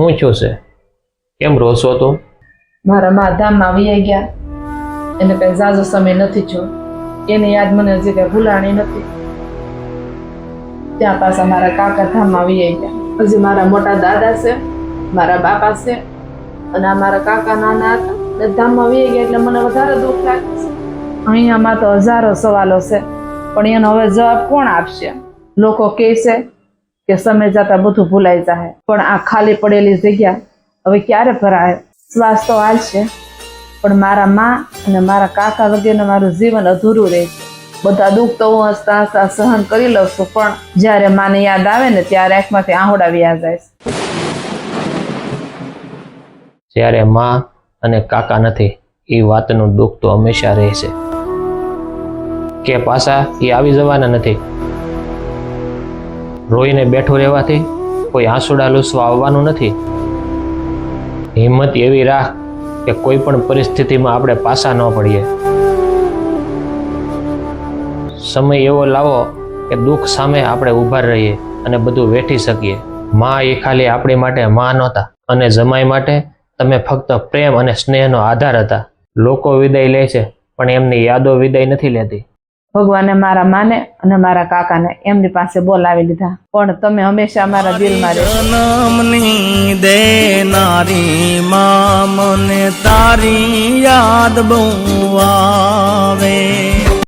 હું છું છે કેમ રોશો તું? મારા મા ધામમાં વહી ગયા, એને કઈ ઝાઝો સમય નથી થયો, એની યાદ મને હજી કઈ ભૂલાણી નથી. ત્યાં પાછા મારા કાકા ધામમાં વહી ગયા. હજી મારા મોટા દાદા છે, મારા બાપા છે, અને આ મારા કાકા નાના હતા ને ધામમાં વહી ગયા, એટલે મને વધારે દુઃખ લાગે છે. અહીંયામાં તો હજારો સવાલો છે, પણ એનો હવે જવાબ કોણ આપશે? લોકો કહે છે કે સમય જતા બધું ભૂલાઈ જાય, પણ આ ખાલી પડેલી જગ્યા હવે ક્યારે ભરાય? શ્વાસ તો હાલશે, પણ મારા મા અને મારા કાકા વગેરે મારું જીવન અધૂરું રહે છે. બધા દુઃખ તો હું હસતા હસતા સહન કરી લઉં છું, પણ જ્યારે માને યાદ આવે ને ત્યારે આંખમાંથી આંહોડા વહ્યા જાય છે. જ્યારે માં અને કાકા નથી એ વાતનું દુઃખ તો હંમેશા રહેશે, કે પાછા એ આવી જવાના નથી. રોઈને બેઠું રહેવાથી કોઈ આંસુડા લૂસવા આવવાનું નથી. હિંમત એવી રાખ કે કોઈ પણ પરિસ્થિતિમાં આપણે પાછા ન પડીએ. સમય એવો લાવો કે દુઃખ સામે આપણે ઊભા રહીએ અને બધું વેઠી શકીએ. માં એ ખાલી આપણી માટે માં નહોતા, અને જમાઈ માટે તમે ફક્ત પ્રેમ અને સ્નેહનો આધાર હતા. લોકો વિદાય લે છે, પણ એમની યાદો વિદાય નથી લેતી. ભગવાને મારા માને અને મારા કાકાને એમની પાસે બોલાવી લીધા, પણ તમે હંમેશા મારા દિલમાં રહેશો. જન્મની દેનારી માં મને તારી યાદ બહુ આવે.